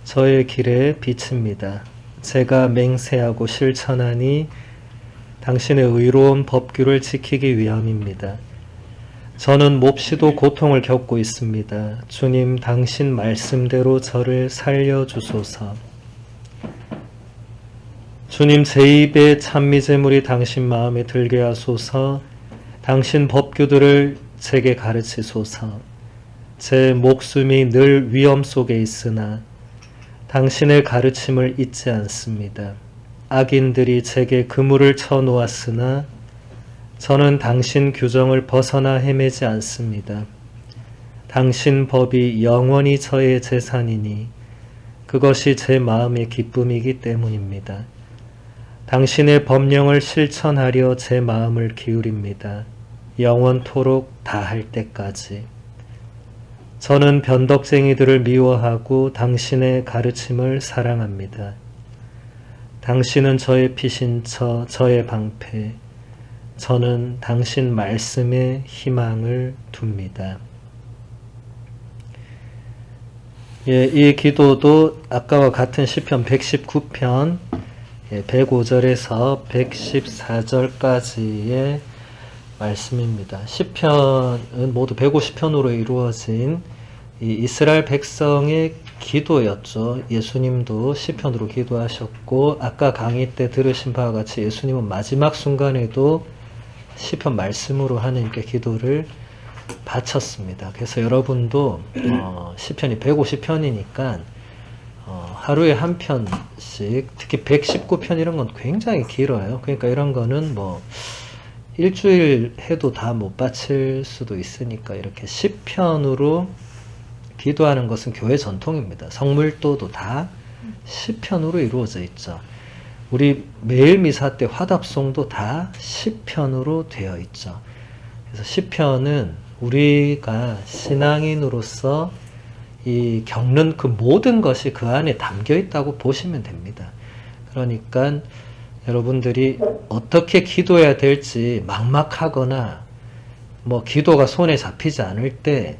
저의 길의 빛입니다. 제가 맹세하고 실천하니 당신의 의로운 법규를 지키기 위함입니다. 저는 몹시도 고통을 겪고 있습니다. 주님, 당신 말씀대로 저를 살려주소서. 주님, 제 입에 찬미제물이 당신 마음에 들게 하소서. 당신 법규들을 제게 가르치소서. 제 목숨이 늘 위험 속에 있으나 당신의 가르침을 잊지 않습니다. 악인들이 제게 그물을 쳐놓았으나 저는 당신 규정을 벗어나 헤매지 않습니다. 당신 법이 영원히 저의 재산이니 그것이 제 마음의 기쁨이기 때문입니다. 당신의 법령을 실천하려 제 마음을 기울입니다. 영원토록 다할 때까지. 저는 변덕쟁이들을 미워하고 당신의 가르침을 사랑합니다. 당신은 저의 피신처, 저의 방패. 저는 당신 말씀에 희망을 둡니다. 이 기도도 아까와 같은 시편 119편 105절에서 114절까지의 말씀입니다. 시편은 모두 150편으로 이루어진 이 이스라엘 백성의 기도였죠. 예수님도 시편으로 기도하셨고 아까 강의 때 들으신 바와 같이 예수님은 마지막 순간에도 시편 말씀으로 하나님께 기도를 바쳤습니다. 그래서 여러분도 시편이 150편이니까 하루에 한 편씩, 특히 119편 이런 건 굉장히 길어요. 그러니까 이런 거는 뭐 일주일 해도 다 못 바칠 수도 있으니까 이렇게 10편으로 기도하는 것은 교회 전통입니다. 성물도도 다 10편으로 이루어져 있죠. 우리 매일 미사 때 화답송도 다 10편으로 되어 있죠. 그래서 10편은 우리가 신앙인으로서 이 겪는 그 모든 것이 그 안에 담겨 있다고 보시면 됩니다. 그러니까 여러분들이 어떻게 기도해야 될지 막막하거나 뭐 기도가 손에 잡히지 않을 때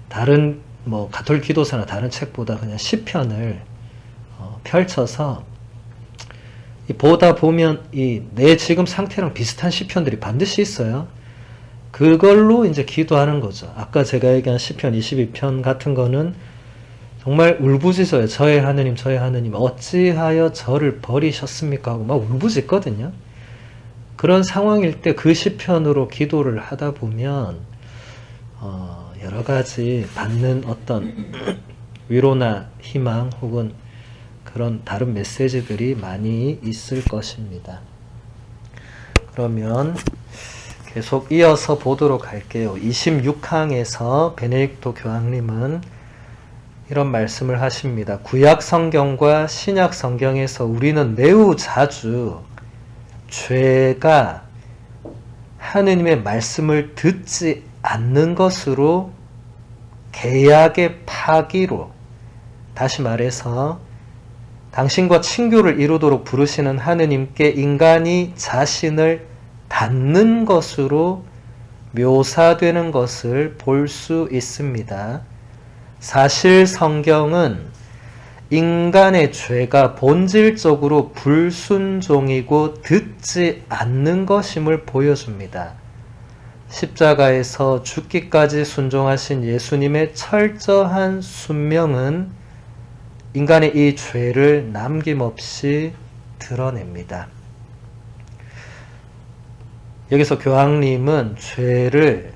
다른 뭐 가톨릭 기도서나 다른 책보다 그냥 시편을 펼쳐서 보다 보면 이 내 지금 상태랑 비슷한 시편들이 반드시 있어요. 그걸로 이제 기도하는 거죠. 아까 제가 얘기한 시편 22편 같은 거는 정말 울부짖어요. 저의 하느님, 저의 하느님, 어찌하여 저를 버리셨습니까? 하고 막 울부짖거든요. 그런 상황일 때 그 시편으로 기도를 하다 보면 여러 가지 받는 어떤 위로나 희망 혹은 그런 다른 메시지들이 많이 있을 것입니다. 그러면 계속 이어서 보도록 할게요. 26항에서 베네딕토 교황님은 이런 말씀을 하십니다. 구약 성경과 신약 성경에서 우리는 매우 자주 죄가 하느님의 말씀을 듣지 않는 것으로 계약의 파기로, 다시 말해서 당신과 친교를 이루도록 부르시는 하느님께 인간이 자신을 닫는 것으로 묘사되는 것을 볼 수 있습니다. 사실 성경은 인간의 죄가 본질적으로 불순종이고 듣지 않는 것임을 보여줍니다. 십자가에서 죽기까지 순종하신 예수님의 철저한 순명은 인간의 이 죄를 남김없이 드러냅니다. 여기서 교황님은 죄를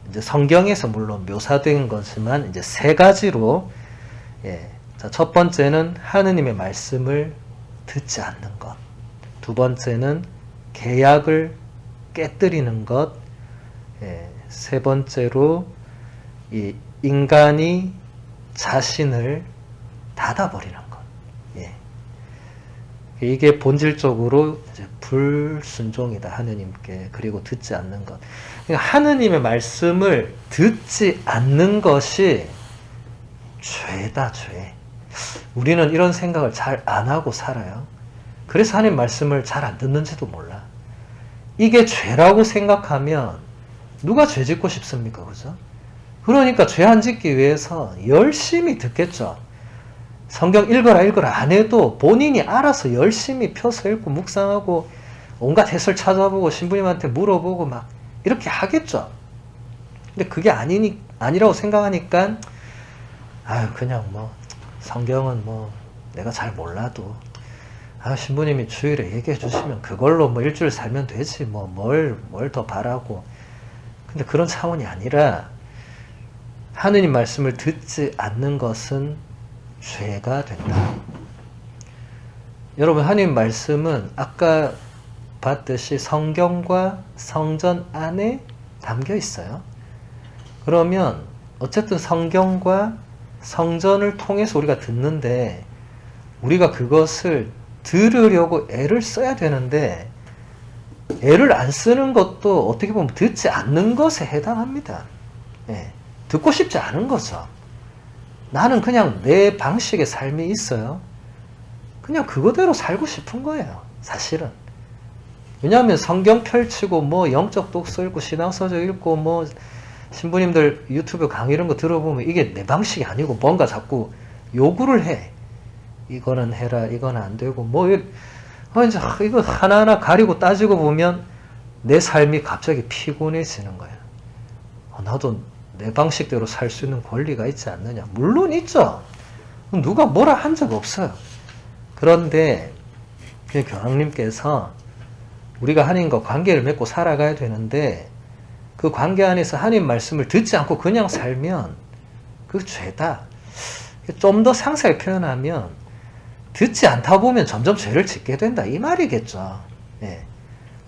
이제 성경에서 물론 묘사된 거지만 이제 세 가지로, 자, 첫 번째는 하느님의 말씀을 듣지 않는 것, 두 번째는 계약을 깨뜨리는 것, 세 번째로 이 인간이 자신을 닫아버리는 것. 이게 본질적으로 이제 불순종이다, 하느님께. 그리고 듣지 않는 것. 그러니까 하느님의 말씀을 듣지 않는 것이 죄다, 죄. 우리는 이런 생각을 잘 안 하고 살아요. 그래서 하나님 말씀을 잘 안 듣는지도 몰라. 이게 죄라고 생각하면 누가 죄 짓고 싶습니까? 그죠? 그러니까 죄 안 짓기 위해서 열심히 듣겠죠. 성경 읽어라 안 해도 본인이 알아서 열심히 펴서 읽고 묵상하고 온갖 해설 찾아보고 신부님한테 물어보고 막 이렇게 하겠죠. 근데 그게 아니라고 생각하니까 그냥 뭐 성경은 뭐 내가 잘 몰라도 신부님이 주일에 얘기해 주시면 그걸로 뭐 일주일 살면 되지 뭐 뭘 더 바라고. 근데 그런 차원이 아니라 하느님 말씀을 듣지 않는 것은 죄가 된다. 여러분, 하느님 말씀은 아까 봤듯이 성경과 성전 안에 담겨 있어요. 그러면 어쨌든 성경과 성전을 통해서 우리가 듣는데 우리가 그것을 들으려고 애를 써야 되는데 애를 안 쓰는 것도 어떻게 보면 듣지 않는 것에 해당합니다. 예, 듣고 싶지 않은 거죠. 나는 그냥 내 방식의 삶이 있어요. 그냥 그거대로 살고 싶은 거예요. 사실은. 왜냐하면 성경 펼치고 뭐 영적 독서 읽고 신앙서적 읽고 뭐 신부님들 유튜브 강의 이런 거 들어보면 이게 내 방식이 아니고 뭔가 자꾸 요구를 해. 이거는 해라, 이거는 안 되고 뭐 이제 이거 하나하나 가리고 따지고 보면 내 삶이 갑자기 피곤해지는 거예요. 나도 내 방식대로 살 수 있는 권리가 있지 않느냐? 물론 있죠. 누가 뭐라 한 적 없어요. 그런데 교황님께서 우리가 하나님과 관계를 맺고 살아가야 되는데 그 관계 안에서 하나님 말씀을 듣지 않고 그냥 살면 그 죄다. 좀 더 상세하게 표현하면 듣지 않다 보면 점점 죄를 짓게 된다. 이 말이겠죠. 예.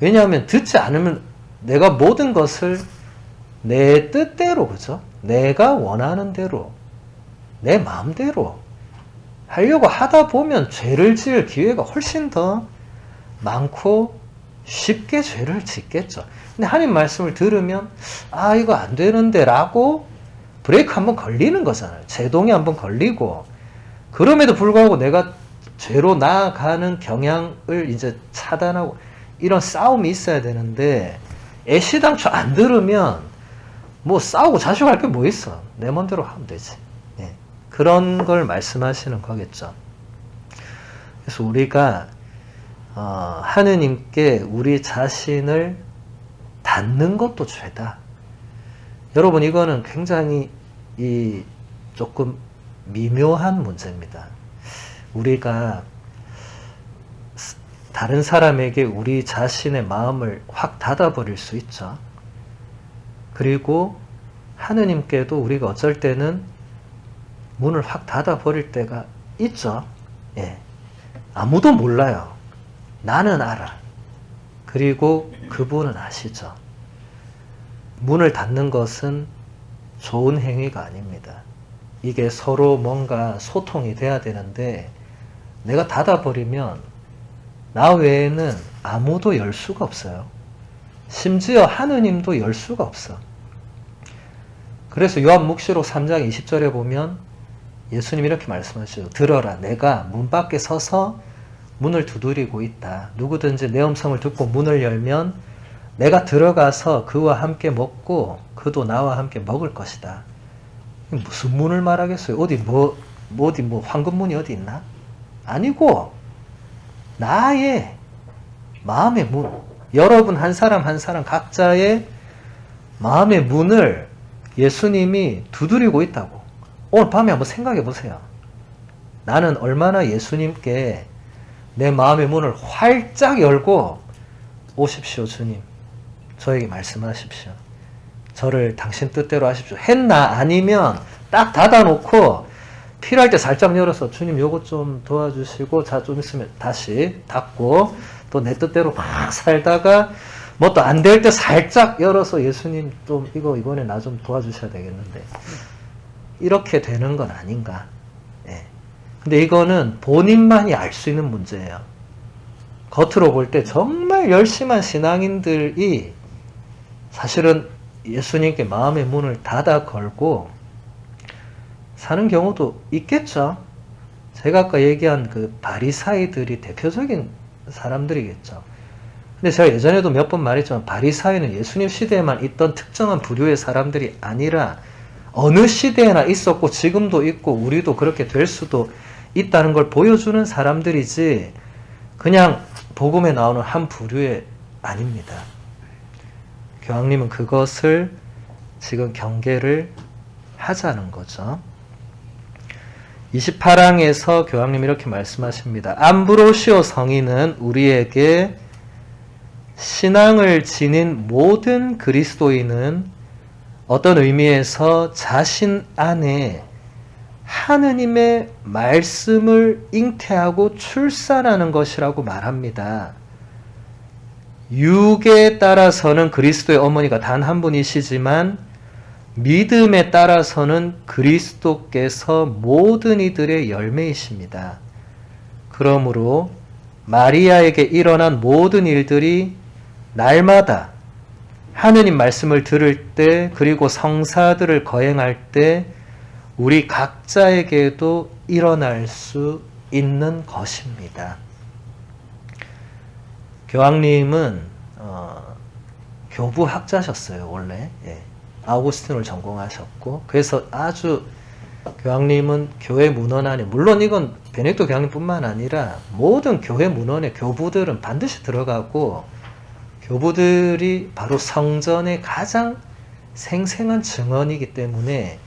왜냐하면 듣지 않으면 내가 모든 것을 내 뜻대로, 그죠? 내가 원하는 대로, 내 마음대로 하려고 하다 보면 죄를 지을 기회가 훨씬 더 많고 쉽게 죄를 짓겠죠. 근데 하나님 말씀을 들으면 이거 안 되는데 라고 브레이크 한번 걸리는 거잖아요. 제동이 한번 걸리고 그럼에도 불구하고 내가 죄로 나아가는 경향을 이제 차단하고 이런 싸움이 있어야 되는데 애시당초 안 들으면 뭐 싸우고 자식할 게 뭐 있어. 내 맘대로 하면 되지. 네. 그런 걸 말씀하시는 거겠죠. 그래서 우리가 하느님께 우리 자신을 닫는 것도 죄다. 여러분, 이거는 굉장히 조금 미묘한 문제입니다. 우리가 다른 사람에게 우리 자신의 마음을 확 닫아버릴 수 있죠. 그리고 하느님께도 우리가 어쩔 때는 문을 확 닫아버릴 때가 있죠. 예. 아무도 몰라요. 나는 알아. 그리고 그분은 아시죠. 문을 닫는 것은 좋은 행위가 아닙니다. 이게 서로 뭔가 소통이 돼야 되는데 내가 닫아버리면 나 외에는 아무도 열 수가 없어요. 심지어 하느님도 열 수가 없어. 그래서 요한묵시록 3장 20절에 보면 예수님이 이렇게 말씀하시죠. 들어라, 내가 문 밖에 서서 문을 두드리고 있다. 누구든지 내 음성을 듣고 문을 열면 내가 들어가서 그와 함께 먹고 그도 나와 함께 먹을 것이다. 무슨 문을 말하겠어요? 어디 황금문이 어디 있나? 아니고 나의 마음의 문. 여러분 한 사람 한 사람 각자의 마음의 문을 예수님이 두드리고 있다고. 오늘 밤에 한번 생각해 보세요. 나는 얼마나 예수님께 내 마음의 문을 활짝 열고 오십시오, 주님. 저에게 말씀하십시오. 저를 당신 뜻대로 하십시오. 했나? 아니면 딱 닫아놓고 필요할 때 살짝 열어서 주님 요거 좀 도와주시고 자 좀 있으면 다시 닫고 또 내 뜻대로 막 살다가 뭐 또 안 될 때 살짝 열어서 예수님 좀 이거 이번에 나 좀 도와주셔야 되겠는데 이렇게 되는 건 아닌가. 예. 근데 이거는 본인만이 알 수 있는 문제예요. 겉으로 볼 때 정말 열심한 신앙인들이 사실은 예수님께 마음의 문을 닫아 걸고 사는 경우도 있겠죠. 제가 아까 얘기한 그 바리사이들이 대표적인 사람들이겠죠. 근데 제가 예전에도 몇 번 말했지만 바리사이는 예수님 시대에만 있던 특정한 부류의 사람들이 아니라 어느 시대에나 있었고 지금도 있고 우리도 그렇게 될 수도 있다는 걸 보여주는 사람들이지 그냥 복음에 나오는 한 부류의 아닙니다. 교황님은 그것을 지금 경계를 하자는 거죠. 28항에서 교황님이 이렇게 말씀하십니다. 암브로시오 성인은 우리에게 신앙을 지닌 모든 그리스도인은 어떤 의미에서 자신 안에 하느님의 말씀을 잉태하고 출산하는 것이라고 말합니다. 육에 따라서는 그리스도의 어머니가 단 한 분이시지만 믿음에 따라서는 그리스도께서 모든 이들의 열매이십니다. 그러므로 마리아에게 일어난 모든 일들이 날마다 하느님 말씀을 들을 때 그리고 성사들을 거행할 때 우리 각자에게도 일어날 수 있는 것입니다. 교황님은 교부학자셨어요. 원래 아우구스틴을 전공하셨고 그래서 아주 교황님은 교회 문헌 안에 물론 이건 베네딕토 교황님뿐만 아니라 모든 교회 문헌에 교부들은 반드시 들어가고 교부들이 바로 성전의 가장 생생한 증언이기 때문에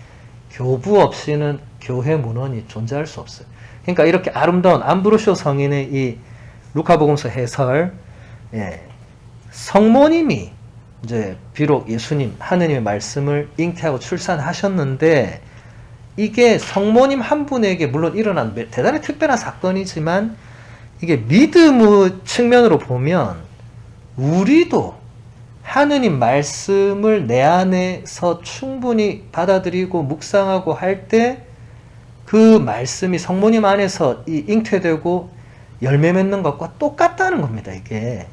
교부 없이는 교회 문헌이 존재할 수 없어요. 그러니까 이렇게 아름다운 암브로시오 성인의 이 루카복음서 해설, 성모님이 이제 비록 예수님 하느님의 말씀을 잉태하고 출산하셨는데 이게 성모님 한 분에게 물론 일어난 대단히 특별한 사건이지만 이게 믿음의 측면으로 보면 우리도 하느님 말씀을 내 안에서 충분히 받아들이고 묵상하고 할 때 그 말씀이 성모님 안에서 잉태되고 열매 맺는 것과 똑같다는 겁니다. 이게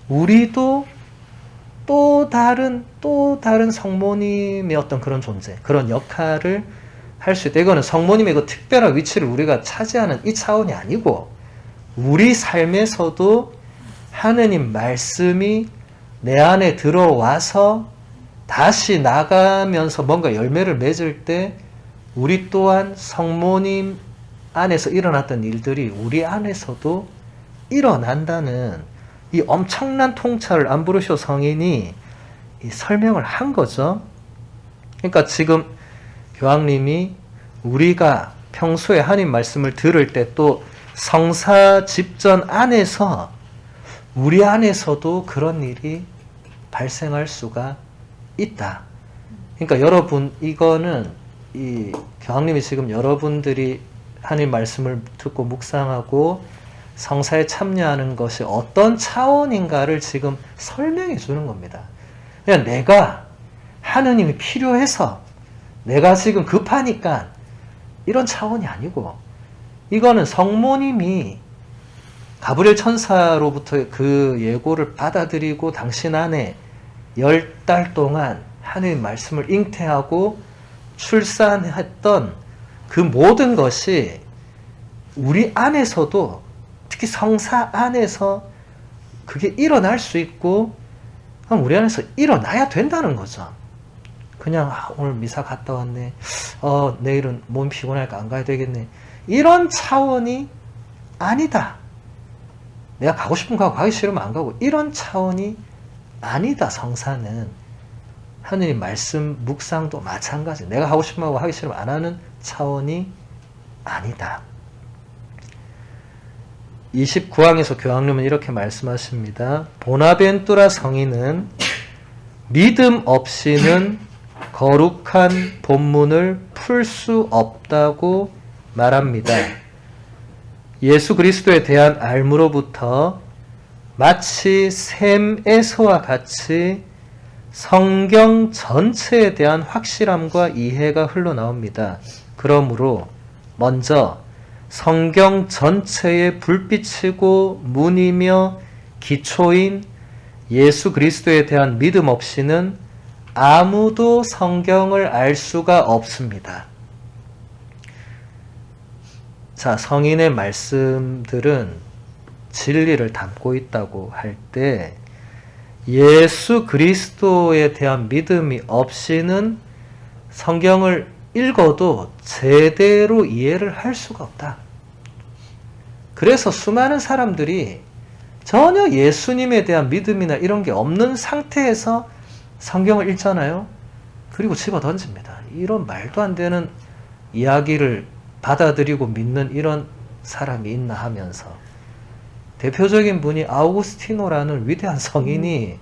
우리도 또 다른 성모님의 어떤 그런 존재, 그런 역할을 할 수 있다. 이거는 성모님의 그 특별한 위치를 우리가 차지하는 이 차원이 아니고 우리 삶에서도 하느님 말씀이 내 안에 들어와서 다시 나가면서 뭔가 열매를 맺을 때 우리 또한 성모님 안에서 일어났던 일들이 우리 안에서도 일어난다는 이 엄청난 통찰을 암브로시오 성인이 설명을 한 거죠. 그러니까 지금 교황님이 우리가 평소에 하나님 말씀을 들을 때 또 성사 집전 안에서 우리 안에서도 그런 일이 발생할 수가 있다. 그러니까 여러분 이거는 이 교황님이 지금 여러분들이 하나님 말씀을 듣고 묵상하고 성사에 참여하는 것이 어떤 차원인가를 지금 설명해 주는 겁니다. 그냥 내가 하느님이 필요해서 내가 지금 급하니까 이런 차원이 아니고 이거는 성모님이 가브리엘 천사로부터 그 예고를 받아들이고 당신 안에 10달 동안 하느님 말씀을 잉태하고 출산했던 그 모든 것이 우리 안에서도 특히 성사 안에서 그게 일어날 수 있고 우리 안에서 일어나야 된다는 거죠. 그냥 오늘 미사 갔다 왔네. 내일은 몸 피곤하니까 안 가야 되겠네. 이런 차원이 아니다. 내가 가고 싶으면 가고 가기 싫으면 안 가고 이런 차원이 아니다. 성사는 하느님 말씀 묵상도 마찬가지. 내가 하고 싶으면 하고 하기 싫으면 안 하는 차원이 아니다. 29항에서 교황님은 이렇게 말씀하십니다. 보나벤투라 성인은 믿음 없이는 거룩한 본문을 풀 수 없다고 말합니다. 예수 그리스도에 대한 알므로부터 마치 샘에서와 같이 성경 전체에 대한 확실함과 이해가 흘러나옵니다. 그러므로 먼저 성경 전체의 불빛이고 문이며 기초인 예수 그리스도에 대한 믿음 없이는 아무도 성경을 알 수가 없습니다. 자, 성인의 말씀들은 진리를 담고 있다고 할 때 예수 그리스도에 대한 믿음이 없이는 성경을 읽어도 제대로 이해를 할 수가 없다. 그래서 수많은 사람들이 전혀 예수님에 대한 믿음이나 이런 게 없는 상태에서 성경을 읽잖아요. 그리고 집어 던집니다. 이런 말도 안 되는 이야기를 받아들이고 믿는 이런 사람이 있나 하면서, 대표적인 분이 아우구스티노라는 위대한 성인이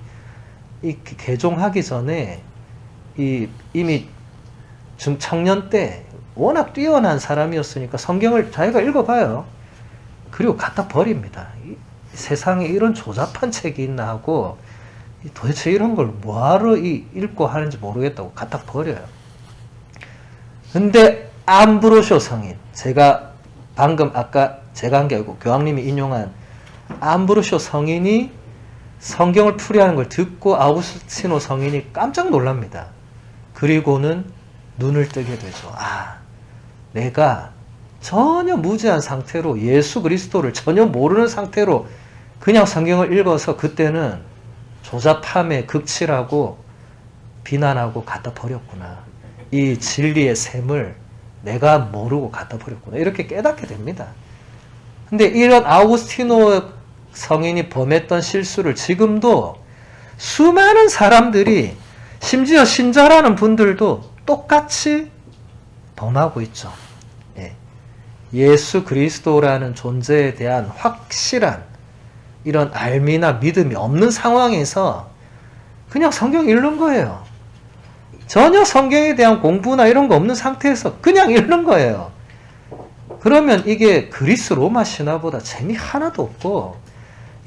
이 개종하기 전에 이미 청년 때 워낙 뛰어난 사람이었으니까 성경을 자기가 읽어봐요. 그리고 갖다 버립니다. 세상에 이런 조잡한 책이 있나 하고, 도대체 이런 걸 뭐하러 읽고 하는지 모르겠다고 갖다 버려요. 근데 암브로쇼 성인, 제가 방금 아까 제가 한 게 아니고 교황님이 인용한 암브로쇼 성인이 성경을 풀이하는 걸 듣고 아우구스티노 성인이 깜짝 놀랍니다. 그리고는 눈을 뜨게 되죠. 아, 내가 전혀 무지한 상태로 예수 그리스도를 전혀 모르는 상태로 그냥 성경을 읽어서 그때는 조잡함에 극치라고 비난하고 갖다 버렸구나. 이 진리의 샘을 내가 모르고 갖다 버렸구나. 이렇게 깨닫게 됩니다. 근데 이런 아우구스티노 성인이 범했던 실수를 지금도 수많은 사람들이, 심지어 신자라는 분들도 똑같이 범하고 있죠. 예수 그리스도라는 존재에 대한 확실한 이런 알미나 믿음이 없는 상황에서 그냥 성경 읽는 거예요. 전혀 성경에 대한 공부나 이런 거 없는 상태에서 그냥 읽는 거예요. 그러면 이게 그리스 로마 신화보다 재미 하나도 없고,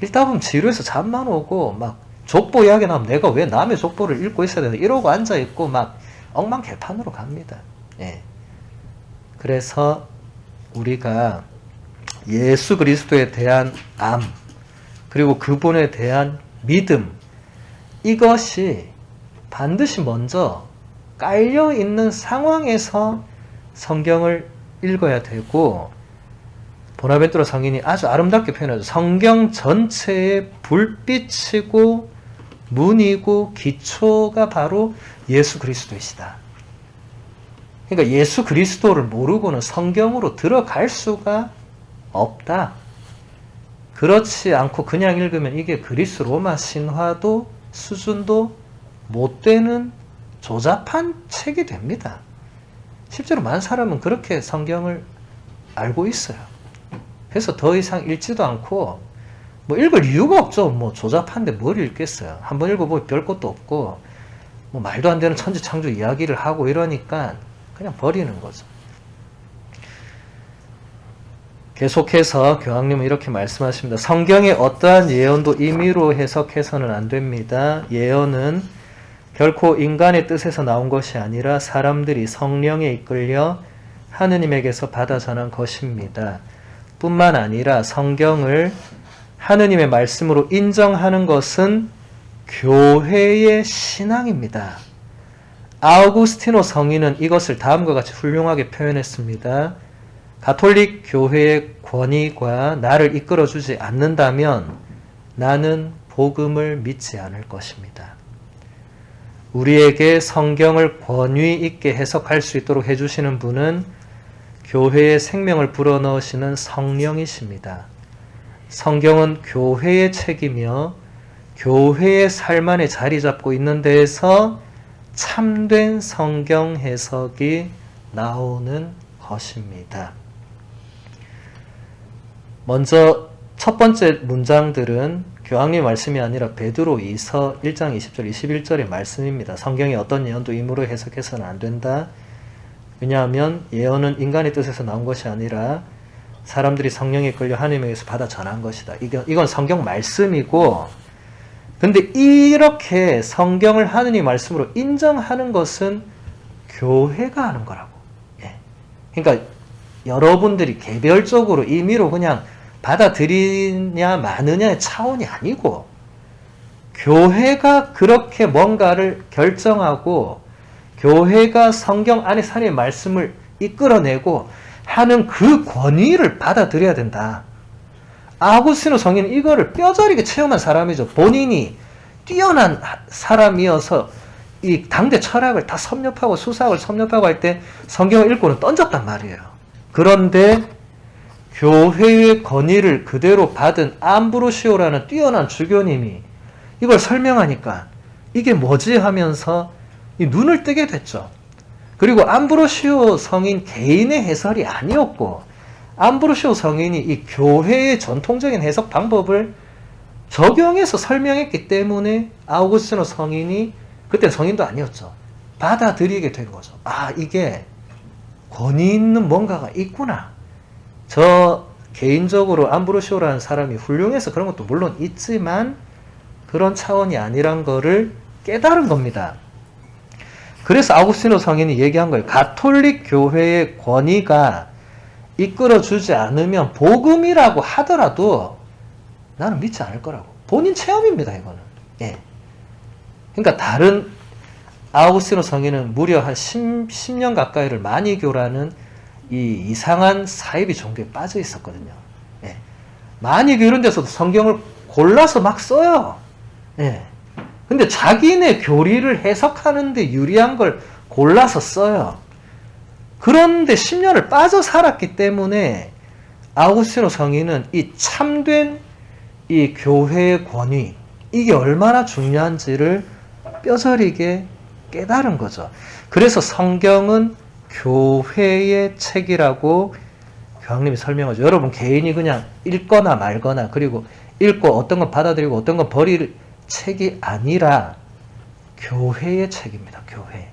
읽다 보면 지루해서 잠만 오고, 막 족보 이야기 나오면 내가 왜 남의 족보를 읽고 있어야 되나 이러고 앉아있고 막 엉망개판으로 갑니다. 그래서 우리가 예수 그리스도에 대한 암, 그리고 그분에 대한 믿음, 이것이 반드시 먼저 깔려있는 상황에서 성경을 읽어야 되고, 보나벤투라 성인이 아주 아름답게 표현하죠. 성경 전체의 불빛이고 문이고 기초가 바로 예수 그리스도이시다. 그러니까 예수 그리스도를 모르고는 성경으로 들어갈 수가 없다. 그렇지 않고 그냥 읽으면 이게 그리스 로마 신화도 수준도 못 되는 조잡한 책이 됩니다. 실제로 많은 사람은 그렇게 성경을 알고 있어요. 그래서 더 이상 읽지도 않고, 뭐 읽을 이유가 없죠. 뭐 조잡한데 뭘 읽겠어요. 한번 읽어보면 별 것도 없고, 뭐 말도 안 되는 천지창조 이야기를 하고 이러니까 그냥 버리는 거죠. 계속해서 교황님은 이렇게 말씀하십니다. 성경의 어떠한 예언도 임의로 해석해서는 안 됩니다. 예언은 결코 인간의 뜻에서 나온 것이 아니라 사람들이 성령에 이끌려 하느님에게서 받아 전한 것입니다. 뿐만 아니라 성경을 하느님의 말씀으로 인정하는 것은 교회의 신앙입니다. 아우구스티노 성인은 이것을 다음과 같이 훌륭하게 표현했습니다. 가톨릭 교회의 권위가 나를 이끌어주지 않는다면 나는 복음을 믿지 않을 것입니다. 우리에게 성경을 권위 있게 해석할 수 있도록 해주시는 분은 교회의 생명을 불어넣으시는 성령이십니다. 성경은 교회의 책이며 교회의 삶 안에 자리 잡고 있는 데에서 참된 성경 해석이 나오는 것입니다. 먼저 첫 번째 문장들은 교황님 말씀이 아니라 베드로 2서 1장 20절 21절의 말씀입니다. 성경의 어떤 예언도 임의로 해석해서는 안 된다. 왜냐하면 예언은 인간의 뜻에서 나온 것이 아니라 사람들이 성령에 끌려 하나님에게서 받아 전한 것이다. 이건 성경 말씀이고, 근데 이렇게 성경을 하느님 말씀으로 인정하는 것은 교회가 하는 거라고. 그러니까 여러분들이 개별적으로 임의로 그냥 받아들이냐 마느냐의 차원이 아니고, 교회가 그렇게 뭔가를 결정하고 교회가 성경 안에 하나님의 말씀을 이끌어내고 하는 그 권위를 받아들여야 된다. 아구스티노 성인은 이거를 뼈저리게 체험한 사람이죠. 본인이 뛰어난 사람이어서 이 당대 철학을 다 섭렵하고 수사학을 섭렵하고 할 때 성경을 읽고는 던졌단 말이에요. 그런데 교회의 권위를 그대로 받은 암브로시오라는 뛰어난 주교님이 이걸 설명하니까 이게 뭐지 하면서 이 눈을 뜨게 됐죠. 그리고 암브로시오 성인 개인의 해설이 아니었고 암브로시오 성인이 이 교회의 전통적인 해석 방법을 적용해서 설명했기 때문에 아우구스티노 성인이, 그때 성인도 아니었죠, 받아들이게 된 거죠. 아, 이게 권위 있는 뭔가가 있구나. 저 개인적으로 암브로시오라는 사람이 훌륭해서 그런 것도 물론 있지만 그런 차원이 아니란 거를 깨달은 겁니다. 그래서 아우구스티노 성인이 얘기한 거예요. 가톨릭 교회의 권위가 이끌어주지 않으면 복음이라고 하더라도 나는 믿지 않을 거라고. 본인 체험입니다, 이거는. 예. 그러니까 다른 아우구스티노 성인은 무려 한 10년 가까이를 만이교라는 이 이상한 사이비 종교에 빠져 있었거든요. 예. 만이교 이런 데서도 성경을 골라서 막 써요. 예. 근데 자기네 교리를 해석하는데 유리한 걸 골라서 써요. 그런데 10년을 빠져 살았기 때문에 아우구스티노 성인은 이 참된 이 교회의 권위, 이게 얼마나 중요한지를 뼈저리게 깨달은 거죠. 그래서 성경은 교회의 책이라고 교황님이 설명하죠. 여러분 개인이 그냥 읽거나 말거나, 그리고 읽고 어떤 건 받아들이고 어떤 건 버릴 책이 아니라 교회의 책입니다. 교회.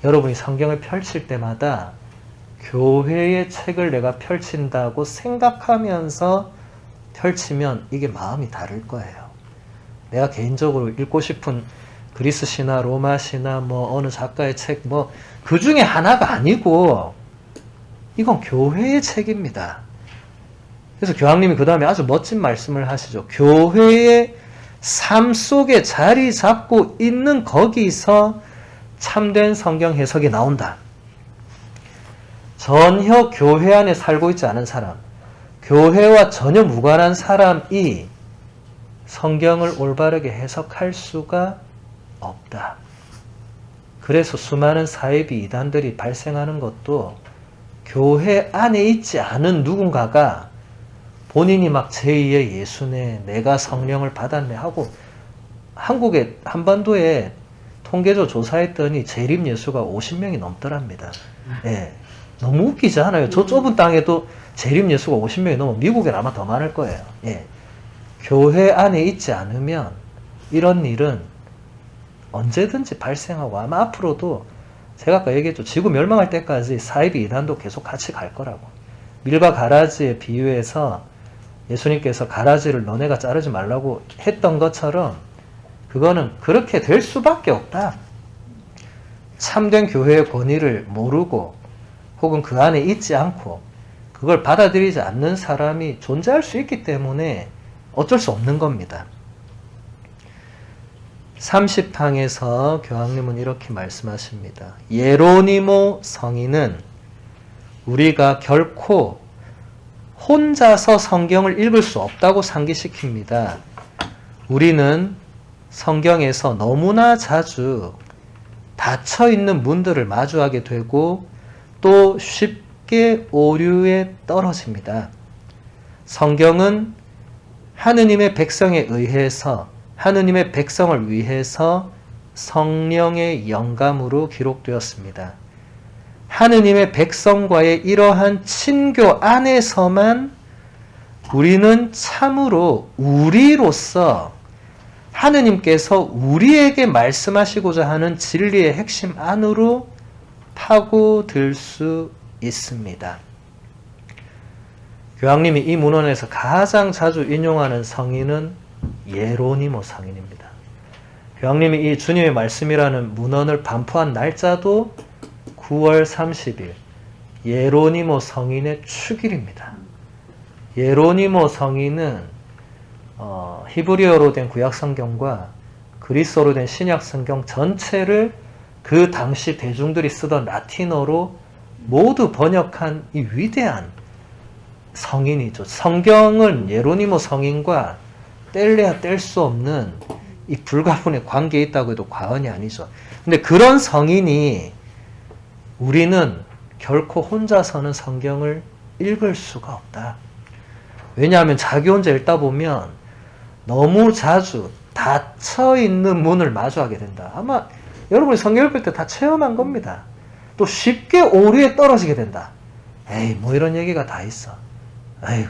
여러분이 성경을 펼칠 때마다 교회의 책을 내가 펼친다고 생각하면서 펼치면 이게 마음이 다를 거예요. 내가 개인적으로 읽고 싶은 그리스 신화, 로마 신화, 뭐 어느 작가의 책, 뭐 그 중에 하나가 아니고 이건 교회의 책입니다. 그래서 교황님이 그 다음에 아주 멋진 말씀을 하시죠. 교회의 삶 속에 자리 잡고 있는 거기서 참된 성경 해석이 나온다. 전혀 교회 안에 살고 있지 않은 사람, 교회와 전혀 무관한 사람이 성경을 올바르게 해석할 수가 없다. 그래서 수많은 사이비 이단들이 발생하는 것도 교회 안에 있지 않은 누군가가 본인이 막 제2의 예수네, 내가 성령을 받았네 하고, 한국의 한반도에 통계조 조사했더니 재림 예수가 50명이 넘더랍니다. 예. 너무 웃기지 않아요? 저 좁은 땅에도 재림 예수가 50명이 넘어. 미국엔 아마 더 많을 거예요. 예. 교회 안에 있지 않으면 이런 일은 언제든지 발생하고, 아마 앞으로도 제가 아까 얘기했죠. 지구 멸망할 때까지 사이비 이단도 계속 같이 갈 거라고. 밀과 가라지에 비유해서 예수님께서 가라지를 너네가 자르지 말라고 했던 것처럼 그거는 그렇게 될 수밖에 없다. 참된 교회의 권위를 모르고 혹은 그 안에 있지 않고 그걸 받아들이지 않는 사람이 존재할 수 있기 때문에 어쩔 수 없는 겁니다. 30항에서 교황님은 이렇게 말씀하십니다. 예로니모 성인은 우리가 결코 혼자서 성경을 읽을 수 없다고 상기시킵니다. 우리는 성경에서 너무나 자주 닫혀있는 문들을 마주하게 되고 또 쉽게 오류에 떨어집니다. 성경은 하느님의 백성에 의해서, 하느님의 백성을 위해서 성령의 영감으로 기록되었습니다. 하느님의 백성과의 이러한 친교 안에서만 우리는 참으로 우리로서 하느님께서 우리에게 말씀하시고자 하는 진리의 핵심 안으로 파고들 수 있습니다. 교황님이 이 문헌에서 가장 자주 인용하는 성인은 예로니모 성인입니다. 교황님이 이 주님의 말씀이라는 문헌을 반포한 날짜도 9월 30일 예로니모 성인의 축일입니다. 예로니모 성인은 히브리어로 된 구약성경과 그리스어로 된 신약성경 전체를 그 당시 대중들이 쓰던 라틴어로 모두 번역한 이 위대한 성인이죠. 성경은 예로니모 성인과 뗄래야 뗄 수 없는 이 불가분의 관계에 있다고 해도 과언이 아니죠. 근데 그런 성인이 우리는 결코 혼자서는 성경을 읽을 수가 없다. 왜냐하면 자기 혼자 읽다 보면 너무 자주 닫혀있는 문을 마주하게 된다. 아마 여러분이 성경 읽을 때 다 체험한 겁니다. 또 쉽게 오류에 떨어지게 된다. 에이, 뭐 이런 얘기가 다 있어. 에휴,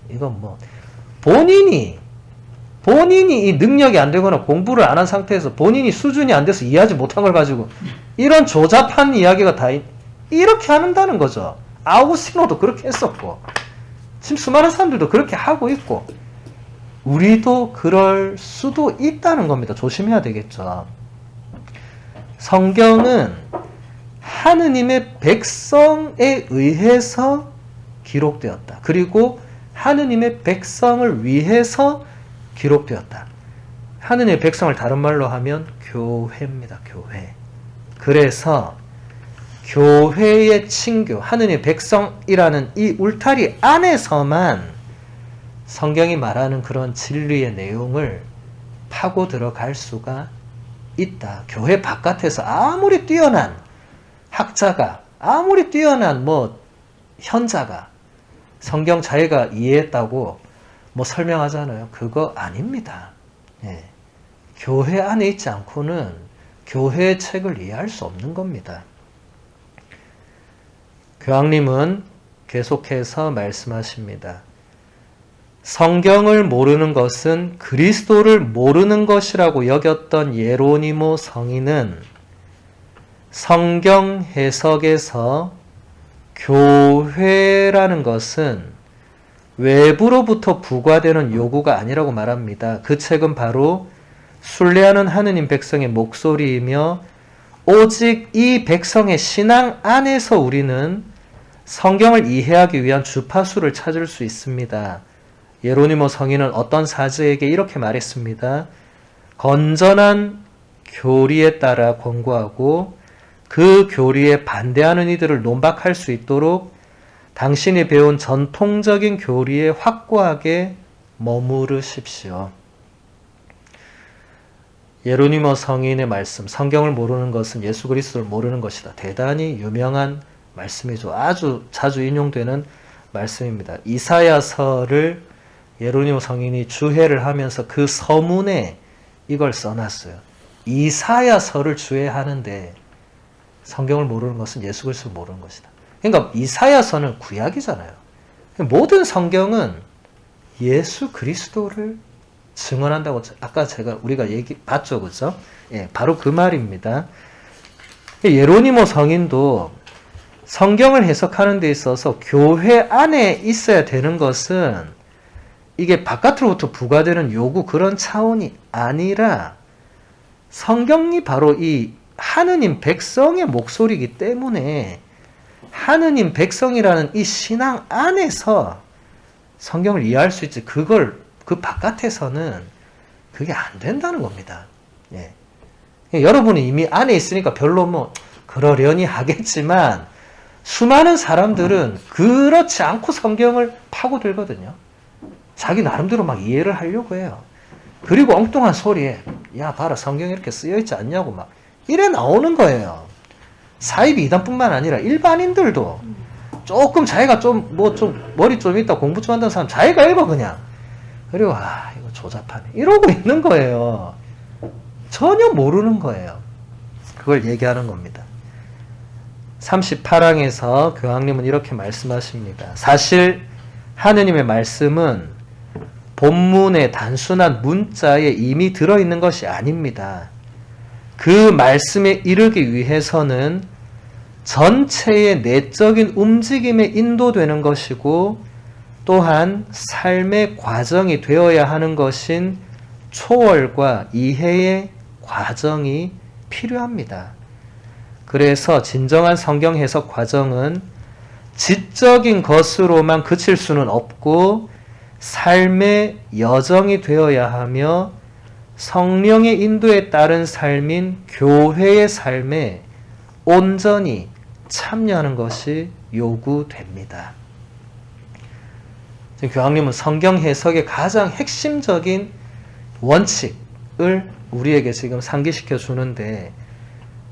이건 뭐 본인이 이 능력이 안 되거나 공부를 안 한 상태에서 본인이 수준이 안 돼서 이해하지 못한 걸 가지고 이런 조잡한 이야기가 다 이렇게 한다는 거죠. 아우구스티노도 그렇게 했었고 지금 수많은 사람들도 그렇게 하고 있고 우리도 그럴 수도 있다는 겁니다. 조심해야 되겠죠. 성경은 하느님의 백성에 의해서 기록되었다. 그리고 하느님의 백성을 위해서 기록되었다. 하느님의 백성을 다른 말로 하면 교회입니다. 교회. 그래서 교회의 친교, 하느님의 백성이라는 이 울타리 안에서만 성경이 말하는 그런 진리의 내용을 파고 들어갈 수가 있다. 교회 바깥에서 아무리 뛰어난 학자가, 아무리 뛰어난 현자가 성경 자기가 이해했다고 설명하잖아요. 그거 아닙니다. 예. 교회 안에 있지 않고는 교회의 책을 이해할 수 없는 겁니다. 교황님은 계속해서 말씀하십니다. 성경을 모르는 것은 그리스도를 모르는 것이라고 여겼던 예로니모 성인은 성경 해석에서 교회라는 것은 외부로부터 부과되는 요구가 아니라고 말합니다. 그 책은 바로 순례하는 하느님 백성의 목소리이며 오직 이 백성의 신앙 안에서 우리는 성경을 이해하기 위한 주파수를 찾을 수 있습니다. 예로니모 성인은 어떤 사제에게 이렇게 말했습니다. 건전한 교리에 따라 권고하고 그 교리에 반대하는 이들을 논박할 수 있도록 당신이 배운 전통적인 교리에 확고하게 머무르십시오. 예로니모 성인의 말씀, 성경을 모르는 것은 예수 그리스도를 모르는 것이다. 대단히 유명한 말씀이죠. 아주 자주 인용되는 말씀입니다. 이사야서를 예로니모 성인이 주해를 하면서 그 서문에 이걸 써놨어요. 이사야서를 주해하는데 성경을 모르는 것은 예수 그리스도를 모르는 것이다. 그러니까 이사야서는 구약이잖아요. 모든 성경은 예수 그리스도를 증언한다고 아까 우리가 봤죠, 그죠? 예, 바로 그 말입니다. 예로니모 성인도 성경을 해석하는 데 있어서 교회 안에 있어야 되는 것은 이게 바깥으로부터 부과되는 요구 그런 차원이 아니라 성경이 바로 이 하느님 백성의 목소리이기 때문에 하느님 백성이라는 이 신앙 안에서 성경을 이해할 수 있지 그 바깥에서는 그게 안 된다는 겁니다. 예. 여러분이 이미 안에 있으니까 별로 그러려니 하겠지만 수많은 사람들은 그렇지 않고 성경을 파고들거든요. 자기 나름대로 막 이해를 하려고 해요. 그리고 엉뚱한 소리에 야 봐라 성경에 이렇게 쓰여있지 않냐고 막 이래 나오는 거예요. 사이비 이단뿐만 아니라 일반인들도 조금 자기가 머리 좀 있다 공부 좀 한다는 사람 자기가 읽어 그냥. 그리고 이거 조잡하네 이러고 있는 거예요. 전혀 모르는 거예요. 그걸 얘기하는 겁니다. 38항에서 교황님은 이렇게 말씀하십니다. 사실 하느님의 말씀은 본문의 단순한 문자에 이미 들어있는 것이 아닙니다. 그 말씀에 이르기 위해서는 전체의 내적인 움직임에 인도되는 것이고 또한 삶의 과정이 되어야 하는 것인 초월과 이해의 과정이 필요합니다. 그래서 진정한 성경 해석 과정은 지적인 것으로만 그칠 수는 없고 삶의 여정이 되어야 하며 성령의 인도에 따른 삶인 교회의 삶에 온전히 참여하는 것이 요구됩니다. 지금 교황님은 성경 해석의 가장 핵심적인 원칙을 우리에게 지금 상기시켜 주는데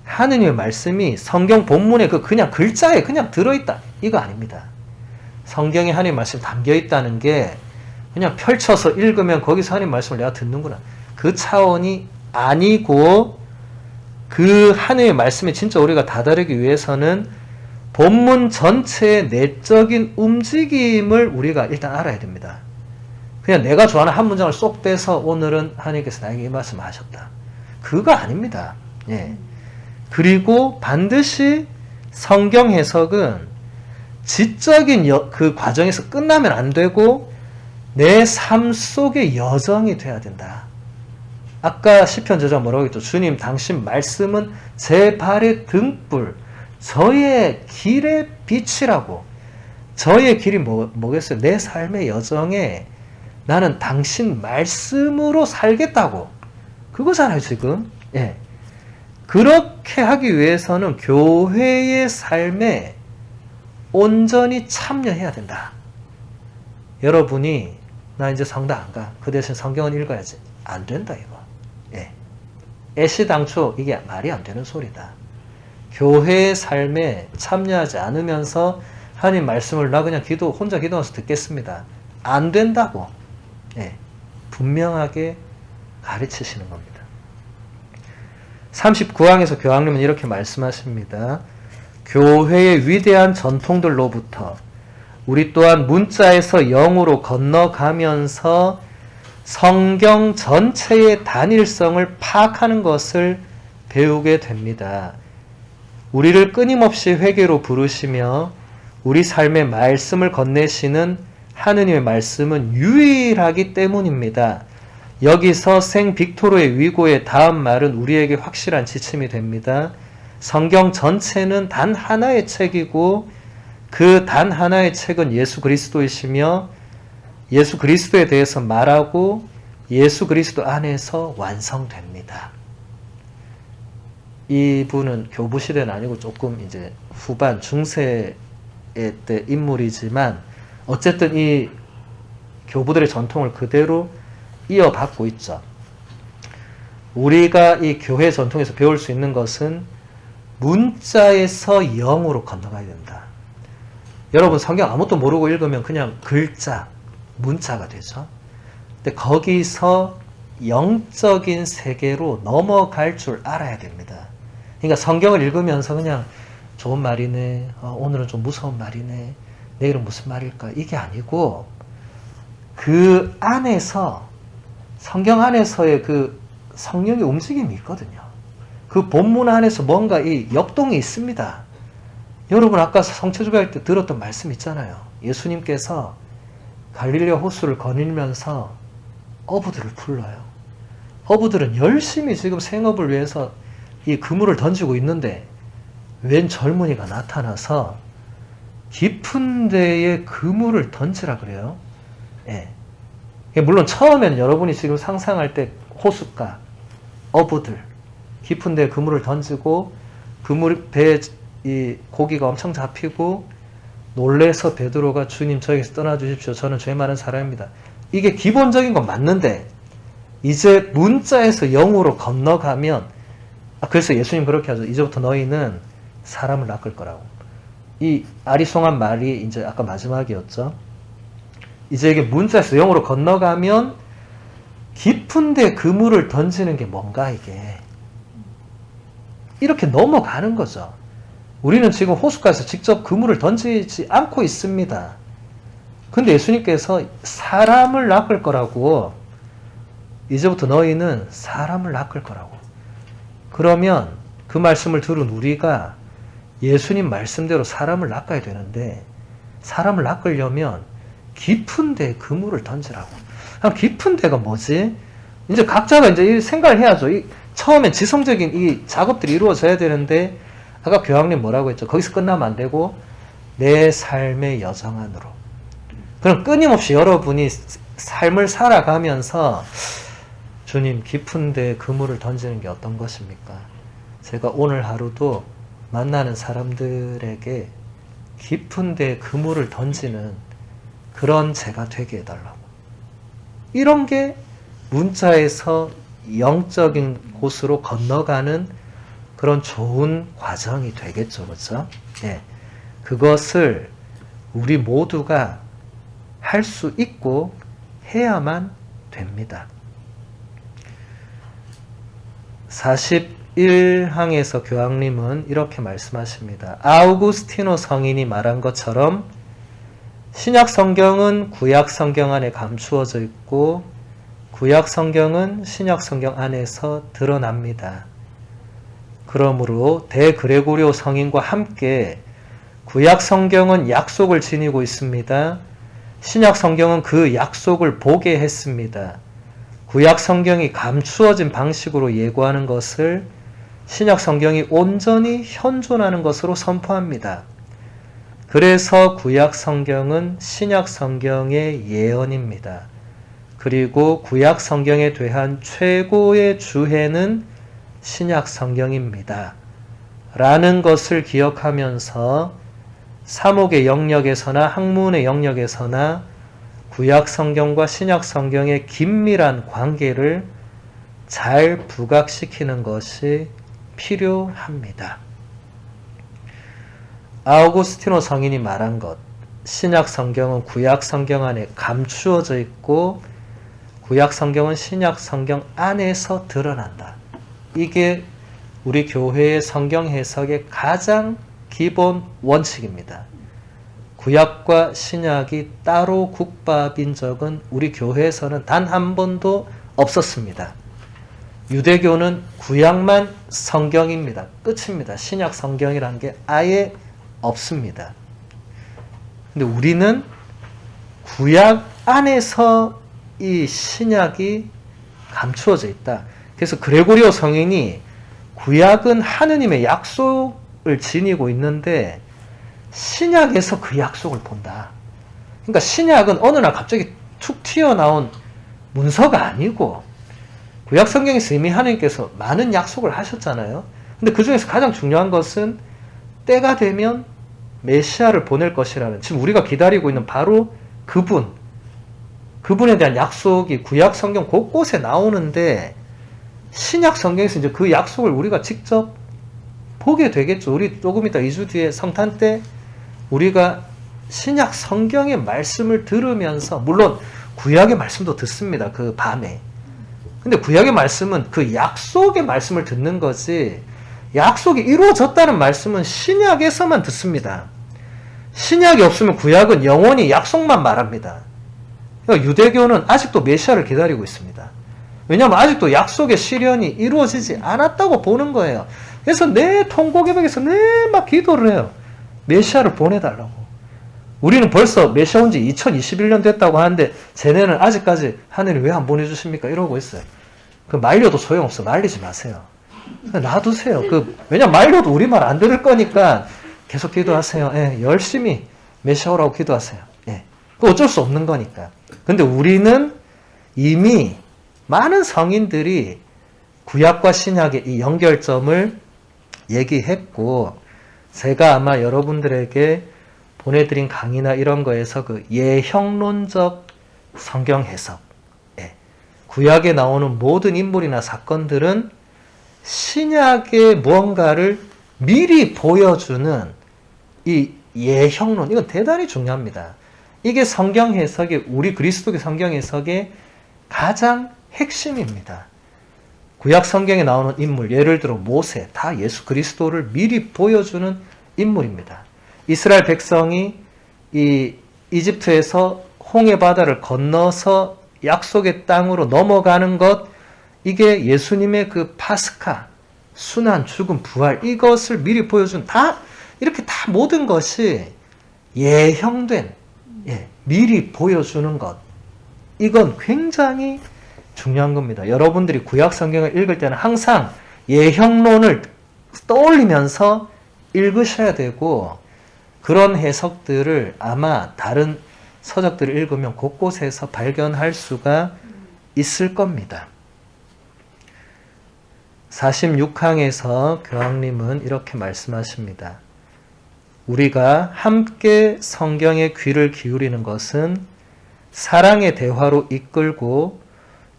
하느님의 말씀이 성경 본문에 그냥 글자에 그냥 들어있다 이거 아닙니다. 성경에 하나님 말씀이 담겨 있다는 게 그냥 펼쳐서 읽으면 거기서 하나님 말씀을 내가 듣는구나. 그 차원이 아니고 그 하나님의 말씀에 진짜 우리가 다다르기 위해서는 본문 전체의 내적인 움직임을 우리가 일단 알아야 됩니다. 그냥 내가 좋아하는 한 문장을 쏙 빼서 오늘은 하나님께서 나에게 이 말씀을 하셨다. 그거 아닙니다. 예. 그리고 반드시 성경 해석은 지적인 그 과정에서 끝나면 안 되고 내 삶 속의 여정이 돼야 된다. 아까 시편 저자 뭐라고 했죠? 주님 당신 말씀은 제 발의 등불, 저의 길의 빛이라고. 저의 길이 뭐겠어요? 내 삶의 여정에 나는 당신 말씀으로 살겠다고. 그거잖아요, 지금. 예. 그렇게 하기 위해서는 교회의 삶에 온전히 참여해야 된다. 여러분이 나 이제 성당 안 가. 그 대신 성경은 읽어야지. 안 된다, 이거. 예. 애시당초 이게 말이 안 되는 소리다. 교회의 삶에 참여하지 않으면서 하나님 말씀을 나 그냥 혼자 기도하면서 듣겠습니다. 안 된다고. 예. 분명하게 가르치시는 겁니다. 39항에서 교황님은 이렇게 말씀하십니다. 교회의 위대한 전통들로부터 우리 또한 문자에서 영으로 건너가면서 성경 전체의 단일성을 파악하는 것을 배우게 됩니다. 우리를 끊임없이 회개로 부르시며 우리 삶의 말씀을 건네시는 하느님의 말씀은 유일하기 때문입니다. 여기서 생 빅토르의 위고의 다음 말은 우리에게 확실한 지침이 됩니다. 성경 전체는 단 하나의 책이고 그 단 하나의 책은 예수 그리스도이시며 예수 그리스도에 대해서 말하고 예수 그리스도 안에서 완성됩니다. 이분은 교부 시대는 아니고 조금 이제 후반 중세의 때 인물이지만 어쨌든 이 교부들의 전통을 그대로 이어받고 있죠. 우리가 이 교회 전통에서 배울 수 있는 것은 문자에서 영으로 건너가야 된다. 여러분 성경 아무것도 모르고 읽으면 그냥 글자, 문자가 되죠. 근데 거기서 영적인 세계로 넘어갈 줄 알아야 됩니다. 그러니까 성경을 읽으면서 그냥 좋은 말이네, 오늘은 좀 무서운 말이네, 내일은 무슨 말일까, 이게 아니고 그 안에서 성경 안에서의 그 성령의 움직임이 있거든요. 그 본문 안에서 뭔가 이 역동이 있습니다. 여러분 아까 성체주배할 때 들었던 말씀 있잖아요. 예수님께서 갈릴리아 호수를 거닐면서 어부들을 불러요. 어부들은 열심히 지금 생업을 위해서 이 그물을 던지고 있는데 웬 젊은이가 나타나서 깊은 데에 그물을 던지라 그래요. 예. 물론 처음에는 여러분이 지금 상상할 때 호숫가, 어부들, 깊은 데에 그물을 던지고 배에 이 고기가 엄청 잡히고 놀래서 베드로가 주님 저에게서 떠나주십시오. 저는 죄 많은 사람입니다. 이게 기본적인 건 맞는데 이제 문자에서 영으로 건너가면 그래서 예수님 그렇게 하죠. 이제부터 너희는 사람을 낚을 거라고. 이 아리송한 말이 이제 아까 마지막이었죠. 이제 이게 문자에서 영으로 건너가면 깊은 데 그물을 던지는 게 뭔가 이게 이렇게 넘어가는 거죠. 우리는 지금 호숫가에서 직접 그물을 던지지 않고 있습니다. 근데 예수님께서 사람을 낚을 거라고, 이제부터 너희는 사람을 낚을 거라고. 그러면 그 말씀을 들은 우리가 예수님 말씀대로 사람을 낚아야 되는데 사람을 낚으려면 깊은 데에 그물을 던지라고. 깊은 데가 뭐지? 이제 각자가 이제 생각을 해야죠. 처음엔 지성적인 이 작업들이 이루어져야 되는데 아까 교황님 뭐라고 했죠? 거기서 끝나면 안 되고 내 삶의 여정 안으로. 그럼 끊임없이 여러분이 삶을 살아가면서 주님 깊은 데에 그물을 던지는 게 어떤 것입니까? 제가 오늘 하루도 만나는 사람들에게 깊은 데에 그물을 던지는 그런 제가 되게 해달라고. 이런 게 문자에서 영적인 곳으로 건너가는 그런 좋은 과정이 되겠죠. 그렇죠? 예. 그것을 우리 모두가 할 수 있고 해야만 됩니다. 41항에서 교황님은 이렇게 말씀하십니다. 아우구스티노 성인이 말한 것처럼 신약 성경은 구약 성경 안에 감추어져 있고 구약 성경은 신약 성경 안에서 드러납니다. 그러므로 대그레고리오 성인과 함께 구약 성경은 약속을 지니고 있습니다. 신약 성경은 그 약속을 보게 했습니다. 구약 성경이 감추어진 방식으로 예고하는 것을 신약 성경이 온전히 현존하는 것으로 선포합니다. 그래서 구약 성경은 신약 성경의 예언입니다. 그리고 구약 성경에 대한 최고의 주해는 신약 성경입니다. 라는 것을 기억하면서 사목의 영역에서나 학문의 영역에서나 구약 성경과 신약 성경의 긴밀한 관계를 잘 부각시키는 것이 필요합니다. 아우구스티노 성인이 말한 것, 신약 성경은 구약 성경 안에 감추어져 있고 구약 성경은 신약 성경 안에서 드러난다. 이게 우리 교회의 성경 해석의 가장 기본 원칙입니다. 구약과 신약이 따로 국밥인 적은 우리 교회에서는 단 한 번도 없었습니다. 유대교는 구약만 성경입니다. 끝입니다. 신약 성경이라는 게 아예 없습니다. 근데 우리는 구약 안에서 이 신약이 감추어져 있다. 그래서 그레고리오 성인이 구약은 하느님의 약속을 지니고 있는데 신약에서 그 약속을 본다. 그러니까 신약은 어느 날 갑자기 툭 튀어나온 문서가 아니고 구약 성경에서 이미 하나님께서 많은 약속을 하셨잖아요. 근데 그 중에서 가장 중요한 것은 때가 되면 메시아를 보낼 것이라는, 지금 우리가 기다리고 있는 바로 그분에 대한 약속이 구약 성경 곳곳에 나오는데 신약 성경에서 이제 그 약속을 우리가 직접 보게 되겠죠. 우리 조금 이따 2주 뒤에 성탄 때 우리가 신약 성경의 말씀을 들으면서, 물론 구약의 말씀도 듣습니다. 그 밤에. 근데 구약의 말씀은 그 약속의 말씀을 듣는 거지, 약속이 이루어졌다는 말씀은 신약에서만 듣습니다. 신약이 없으면 구약은 영원히 약속만 말합니다. 그러니까 유대교는 아직도 메시아를 기다리고 있습니다. 왜냐하면 아직도 약속의 실현이 이루어지지 않았다고 보는 거예요. 그래서 내 통곡의벽에서 막 기도를 해요. 메시아를 보내달라고. 우리는 벌써 메시아 온 지 2021년 됐다고 하는데 쟤네는 아직까지 하늘이 왜 안 보내주십니까? 이러고 있어요. 그 말려도 소용없어. 말리지 마세요. 놔두세요. 왜냐면 말려도 우리 말 안 들을 거니까 계속 기도하세요. 예, 열심히 메시아 오라고 기도하세요. 예, 그 어쩔 수 없는 거니까. 근데 우리는 이미 많은 성인들이 구약과 신약의 이 연결점을 얘기했고, 제가 아마 여러분들에게 보내드린 강의나 이런 거에서 그 예형론적 성경 해석, 구약에 나오는 모든 인물이나 사건들은 신약의 무언가를 미리 보여주는 이 예형론, 이건 대단히 중요합니다. 이게 성경 해석의, 우리 그리스도교 성경 해석의 가장 핵심입니다. 구약 성경에 나오는 인물, 예를 들어 모세, 다 예수 그리스도를 미리 보여주는 인물입니다. 이스라엘 백성이 이 이집트에서 홍해 바다를 건너서 약속의 땅으로 넘어가는 것, 이게 예수님의 그 파스카, 순환, 죽음, 부활, 이것을 미리 보여준, 이렇게 다 모든 것이 예형된, 미리 보여주는 것, 이건 굉장히 중요한 겁니다. 여러분들이 구약 성경을 읽을 때는 항상 예형론을 떠올리면서 읽으셔야 되고, 그런 해석들을 아마 다른 서적들을 읽으면 곳곳에서 발견할 수가 있을 겁니다. 46항에서 교황님은 이렇게 말씀하십니다. 우리가 함께 성경에 귀를 기울이는 것은 사랑의 대화로 이끌고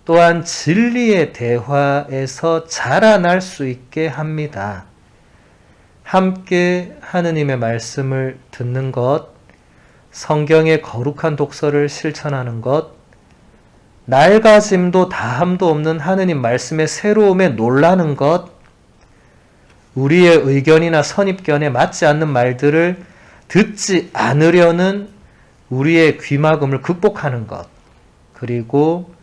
또한 진리의 대화에서 자라날 수 있게 합니다. 함께 하느님의 말씀을 듣는 것, 성경의 거룩한 독서를 실천하는 것, 낡아짐도 다함도 없는 하느님 말씀의 새로움에 놀라는 것, 우리의 의견이나 선입견에 맞지 않는 말들을 듣지 않으려는 우리의 귀막음을 극복하는 것, 그리고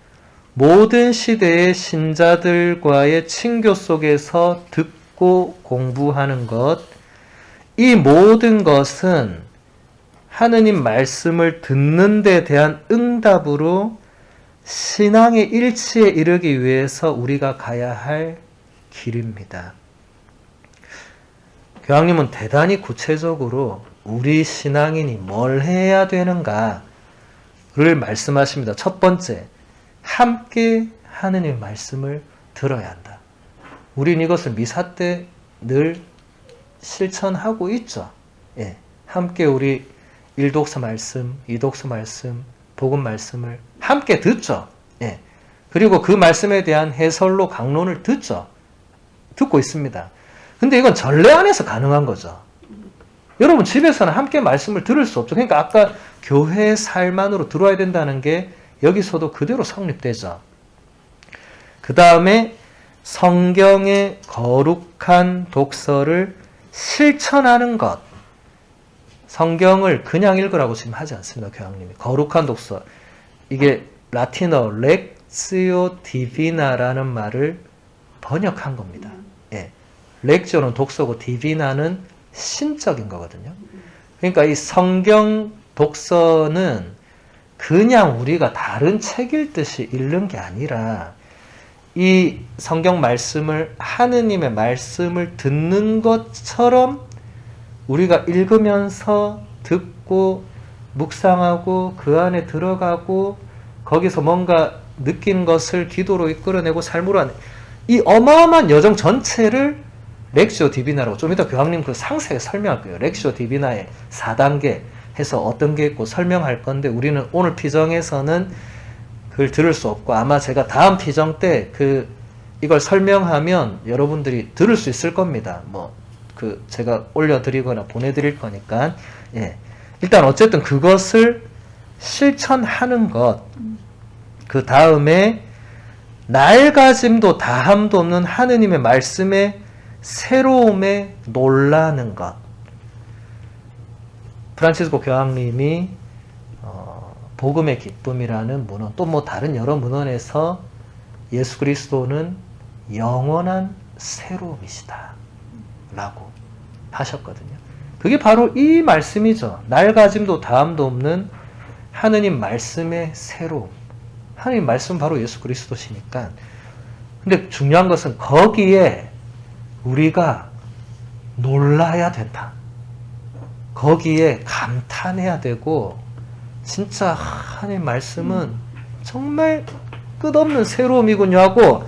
모든 시대의 신자들과의 친교 속에서 듣고 공부하는 것, 이 모든 것은 하느님 말씀을 듣는 데 대한 응답으로 신앙의 일치에 이르기 위해서 우리가 가야 할 길입니다. 교황님은 대단히 구체적으로 우리 신앙인이 뭘 해야 되는가를 말씀하십니다. 첫 번째, 함께 하느님의 말씀을 들어야 한다. 우린 이것을 미사 때 늘 실천하고 있죠. 예, 함께 우리 1독서 말씀, 2독서 말씀, 복음 말씀을 함께 듣죠. 예, 그리고 그 말씀에 대한 해설로 강론을 듣고 있습니다. 근데 이건 전례 안에서 가능한 거죠. 여러분 집에서는 함께 말씀을 들을 수 없죠. 그러니까 아까 교회 살만으로 들어야 된다는 게 여기서도 그대로 성립되죠. 그 다음에 성경의 거룩한 독서를 실천하는 것. 성경을 그냥 읽으라고 지금 하지 않습니다. 교황님이. 거룩한 독서. 이게 라틴어 렉시오 디비나라는 말을 번역한 겁니다. 예. 렉시오는 독서고 디비나는 신적인 거거든요. 그러니까 이 성경 독서는 그냥 우리가 다른 책 읽듯이 읽는 게 아니라 이 성경 말씀을 하느님의 말씀을 듣는 것처럼 우리가 읽으면서 듣고 묵상하고 그 안에 들어가고 거기서 뭔가 느낀 것을 기도로 이끌어내고 삶으로 하는 이 어마어마한 여정 전체를 렉시오 디비나라고 좀 이따 교황님 그 상세히 설명할 거예요. 렉시오 디비나의 4단계 해서 어떤 게 있고 설명할 건데 우리는 오늘 피정에서는 그걸 들을 수 없고 아마 제가 다음 피정 때 이걸 설명하면 여러분들이 들을 수 있을 겁니다. 제가 올려드리거나 보내드릴 거니까. 예. 일단 어쨌든 그것을 실천하는 것. 그 다음에 낡아짐도 다함도 없는 하느님의 말씀에 새로움에 놀라는 것. 프란치스코 교황님이 복음의 기쁨이라는 문헌, 또 다른 여러 문헌에서 예수 그리스도는 영원한 새로움이시다 라고 하셨거든요. 그게 바로 이 말씀이죠. 낡아짐도 다함도 없는 하느님 말씀의 새로움. 하느님 말씀 바로 예수 그리스도시니까. 근데 중요한 것은 거기에 우리가 놀라야 된다. 거기에 감탄해야 되고 진짜 하나님 말씀은 정말 끝없는 새로움이군요 하고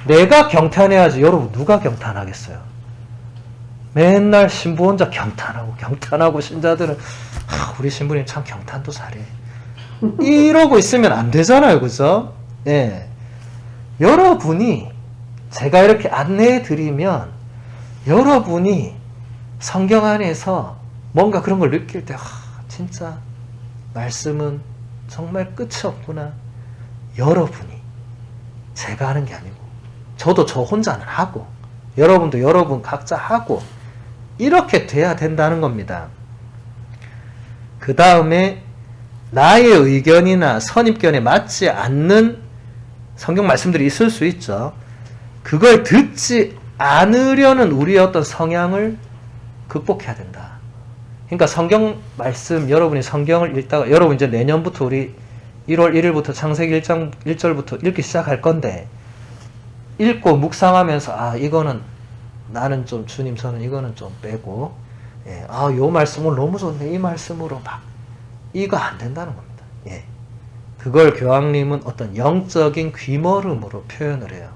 내가 경탄해야지. 여러분 누가 경탄하겠어요? 맨날 신부 혼자 경탄하고 신자들은 우리 신부님 참 경탄도 잘해 이러고 있으면 안 되잖아요. 그죠? 네. 여러분이 제가 이렇게 안내해 드리면 여러분이 성경 안에서 뭔가 그런 걸 느낄 때 진짜 말씀은 정말 끝이 없구나. 여러분이 제가 하는 게 아니고 저도 저 혼자는 하고 여러분도 여러분 각자 하고 이렇게 돼야 된다는 겁니다. 그 다음에 나의 의견이나 선입견에 맞지 않는 성경 말씀들이 있을 수 있죠. 그걸 듣지 않으려는 우리의 어떤 성향을 극복해야 된다. 그러니까 성경 말씀 여러분이 성경을 읽다가 여러분 이제 내년부터 우리 1월 1일부터 창세기 1장 1절부터 읽기 시작할 건데 읽고 묵상하면서 이거는 나는 좀 주님 저는 이거는 좀 빼고 요 말씀은 너무 좋네 이 말씀으로 막 이거 안 된다는 겁니다. 예. 그걸 교황님은 어떤 영적인 귀머름으로 표현을 해요.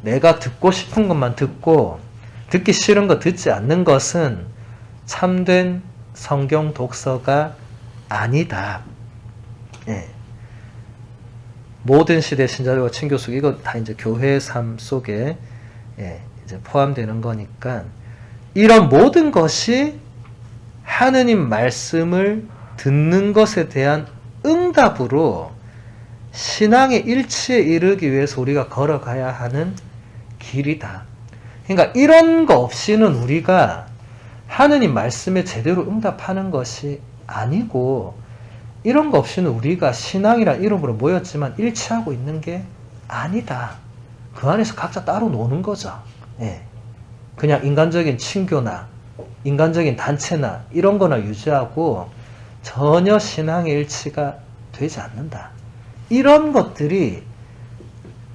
내가 듣고 싶은 것만 듣고 듣기 싫은 거 듣지 않는 것은 참된 성경 독서가 아니다. 예. 모든 시대 신자들과 친교 속 이거 다 이제 교회 삶 속에 이제 포함되는 거니까 이런 모든 것이 하느님 말씀을 듣는 것에 대한 응답으로 신앙의 일치에 이르기 위해서 우리가 걸어가야 하는 길이다. 그러니까 이런 거 없이는 우리가 하느님 말씀에 제대로 응답하는 것이 아니고, 이런 거 없이는 우리가 신앙이란 이름으로 모였지만 일치하고 있는 게 아니다. 그 안에서 각자 따로 노는 거죠. 예. 그냥 인간적인 친교나 인간적인 단체나 이런 거나 유지하고 전혀 신앙의 일치가 되지 않는다. 이런 것들이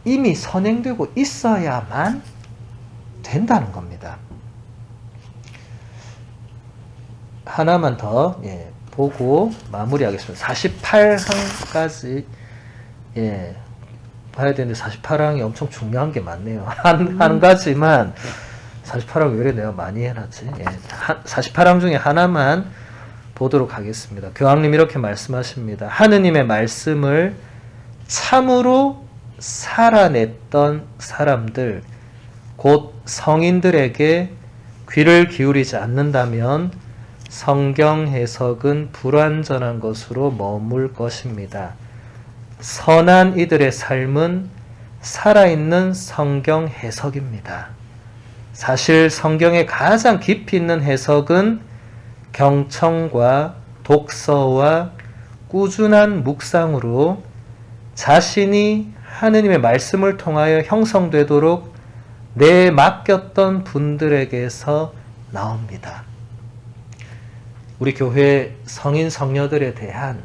이미 선행되고 있어야만 된다는 겁니다. 하나만 더 보고 마무리하겠습니다. 48항까지 봐야 되는데 48항이 엄청 중요한 게 많네요. 한 가지만 48항 왜 이래 내가 많이 해놨지? 48항 중에 하나만 보도록 하겠습니다. 교황님 이렇게 말씀하십니다. 하느님의 말씀을 참으로 살아냈던 사람들, 곧 성인들에게 귀를 기울이지 않는다면 성경 해석은 불완전한 것으로 머물 것입니다. 선한 이들의 삶은 살아있는 성경 해석입니다. 사실 성경의 가장 깊이 있는 해석은 경청과 독서와 꾸준한 묵상으로 자신이 하느님의 말씀을 통하여 형성되도록 내 맡겼던 분들에게서 나옵니다. 우리 교회 성인 성녀들에 대한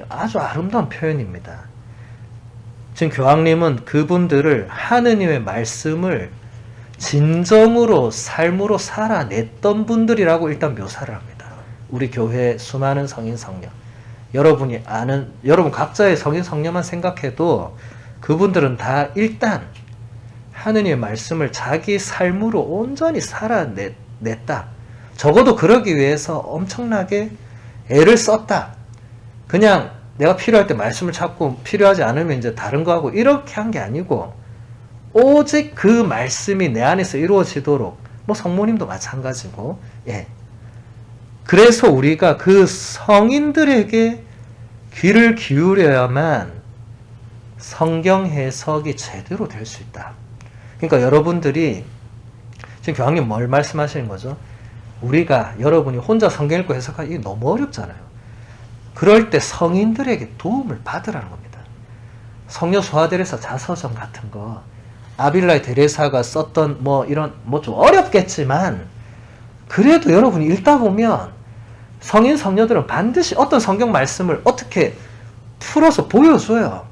아주 아름다운 표현입니다. 지금 교황님은 그분들을 하느님의 말씀을 진정으로 삶으로 살아냈던 분들이라고 일단 묘사를 합니다. 우리 교회 수많은 성인 성녀, 여러분이 아는 여러분 각자의 성인 성녀만 생각해도 그분들은 다 일단 하느님의 말씀을 자기 삶으로 온전히 살아냈다. 적어도 그러기 위해서 엄청나게 애를 썼다. 그냥 내가 필요할 때 말씀을 찾고 필요하지 않으면 이제 다른 거 하고 이렇게 한 게 아니고 오직 그 말씀이 내 안에서 이루어지도록, 뭐 성모님도 마찬가지고, 그래서 우리가 그 성인들에게 귀를 기울여야만 성경 해석이 제대로 될 수 있다. 그러니까 여러분들이 지금 교황님 뭘 말씀하시는 거죠? 우리가 여러분이 혼자 성경 읽고 해석하기 너무 어렵잖아요. 그럴 때 성인들에게 도움을 받으라는 겁니다. 성녀 소아데레사 자서전 같은 거, 아빌라의 데레사가 썼던 이런 좀 어렵겠지만 그래도 여러분이 읽다 보면 성인 성녀들은 반드시 어떤 성경 말씀을 어떻게 풀어서 보여줘요.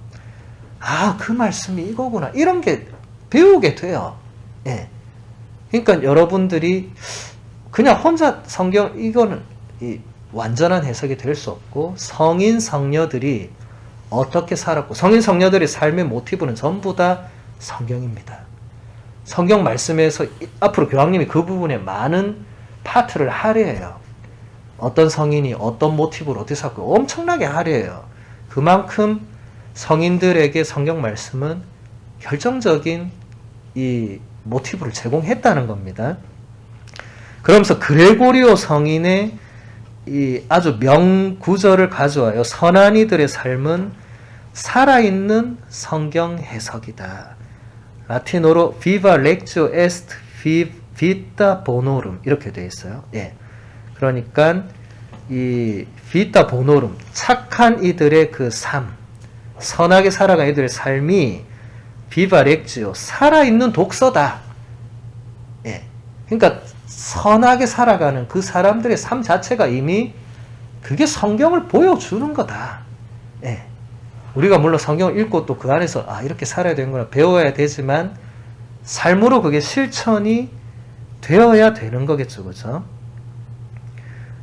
아, 그 말씀이 이거구나. 이런 게 배우게 돼요. 그러니까 여러분들이 그냥 혼자 성경 이거는 완전한 해석이 될 수 없고, 성인 성녀들이 어떻게 살았고 성인 성녀들의 삶의 모티브는 전부 다 성경입니다. 성경 말씀에서 앞으로 교황님이 그 부분에 많은 파트를 할애해요. 어떤 성인이 어떤 모티브를 어떻게 살고 엄청나게 할애해요. 그만큼 성인들에게 성경 말씀은 결정적인 이 모티브를 제공했다는 겁니다. 그러면서 그레고리오 성인의 이 아주 명구절을 가져와요. 선한 이들의 삶은 살아있는 성경 해석이다. 라틴어로 viva lectio est vita bonorum 이렇게 되어 있어요. 그러니까 이 vita bonorum, 착한 이들의 그 삶, 선하게 살아간 이들의 삶이 viva lectio, 살아있는 독서다. 그러니까 선하게 살아가는 그 사람들의 삶 자체가 이미 그게 성경을 보여주는 거다. 우리가 물론 성경을 읽고 또 그 안에서 이렇게 살아야 되는구나 배워야 되지만 삶으로 그게 실천이 되어야 되는 거겠죠. 그렇죠?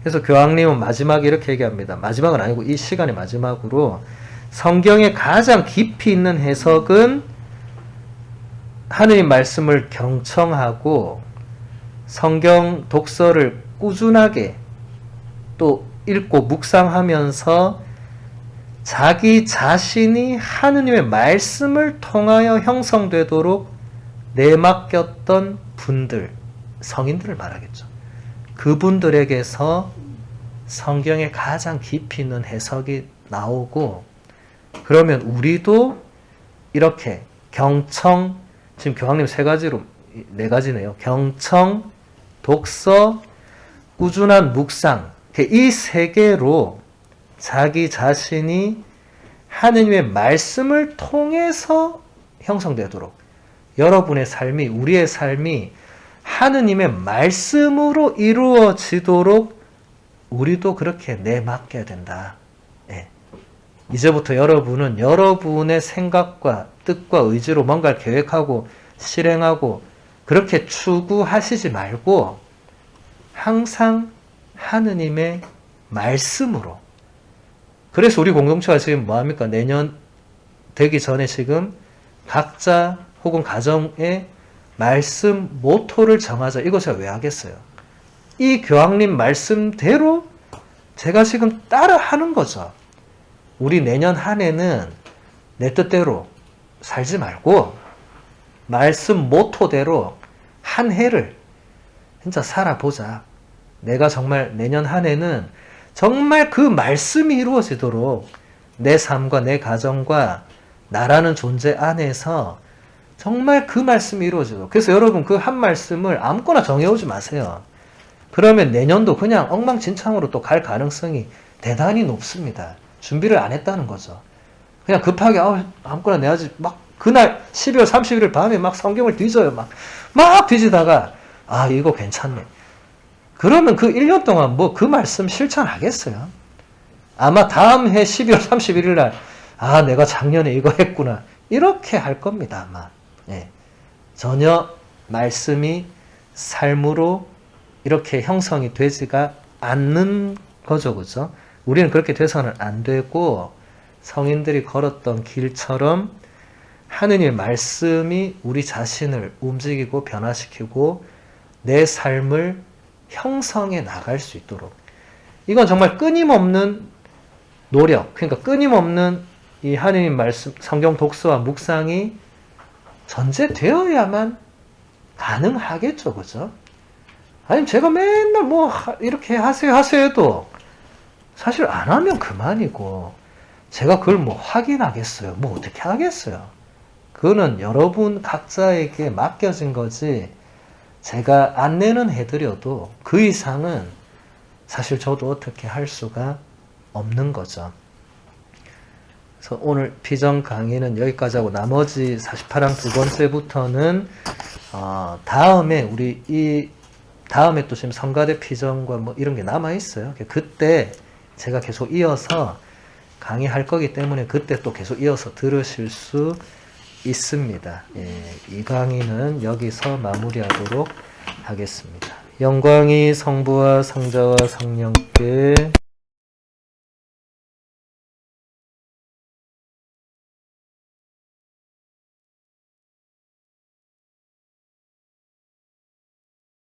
그래서 교황님은 마지막에 이렇게 얘기합니다. 마지막은 아니고 이 시간의 마지막으로 성경의 가장 깊이 있는 해석은 하느님 말씀을 경청하고 성경 독서를 꾸준하게 또 읽고 묵상하면서 자기 자신이 하느님의 말씀을 통하여 형성되도록 내맡겼던 분들, 성인들을 말하겠죠. 그분들에게서 성경에 가장 깊이 있는 해석이 나오고, 그러면 우리도 이렇게 경청, 지금 교황님 네 가지네요. 경청, 독서, 꾸준한 묵상, 이 세 개로 자기 자신이 하느님의 말씀을 통해서 형성되도록, 여러분의 삶이, 우리의 삶이 하느님의 말씀으로 이루어지도록 우리도 그렇게 내맡겨야 된다. 예. 이제부터 여러분은 여러분의 생각과 뜻과 의지로 뭔가를 계획하고 실행하고 그렇게 추구하시지 말고 항상 하느님의 말씀으로. 그래서 우리 공동체가 지금 뭐합니까? 내년 되기 전에 지금 각자 혹은 가정의 말씀 모토를 정하자. 이거 제가 왜 하겠어요? 이 교황님 말씀대로 제가 지금 따라 하는 거죠. 우리 내년 한 해는 내 뜻대로 살지 말고 말씀 모토대로 한 해를 진짜 살아보자. 내가 정말 내년 한 해는 정말 그 말씀이 이루어지도록 내 삶과 내 가정과 나라는 존재 안에서 정말 그 말씀이 이루어지도록. 그래서 여러분 그 한 말씀을 아무거나 정해오지 마세요. 그러면 내년도 그냥 엉망진창으로 또 갈 가능성이 대단히 높습니다. 준비를 안 했다는 거죠. 그냥 급하게 아무거나 내야지. 막 그날 12월 31일 밤에 막 성경을 뒤져요. 막 뒤지다가 이거 괜찮네. 그러면 그 1년 동안 뭐 그 말씀 실천하겠어요? 아마 다음 해 12월 31일 날 내가 작년에 이거 했구나. 이렇게 할 겁니다. 아마. 예. 전혀 말씀이 삶으로 이렇게 형성이 되지가 않는 거죠. 그죠? 우리는 그렇게 돼서는 안 되고 성인들이 걸었던 길처럼 하느님의 말씀이 우리 자신을 움직이고 변화시키고 내 삶을 형성해 나갈 수 있도록. 이건 정말 끊임없는 노력, 그러니까 끊임없는 이 하느님 말씀, 성경 독서와 묵상이 전제되어야만 가능하겠죠. 그죠? 아니면 제가 맨날 이렇게 하세요 해도 사실 안 하면 그만이고, 제가 그걸 확인하겠어요? 어떻게 하겠어요? 그거는 여러분 각자에게 맡겨진 거지, 제가 안내는 해드려도 그 이상은 사실 저도 어떻게 할 수가 없는 거죠. 그래서 오늘 피정 강의는 여기까지 하고, 나머지 48항 두 번째부터는 다음에 다음에 또 지금 성가대 피정과 이런 게 남아 있어요. 그때 제가 계속 이어서 강의할 거기 때문에 그때 또 계속 이어서 들으실 수 있습니다. 이 강의는 여기서 마무리하도록 하겠습니다. 영광이 성부와 성자와 성령께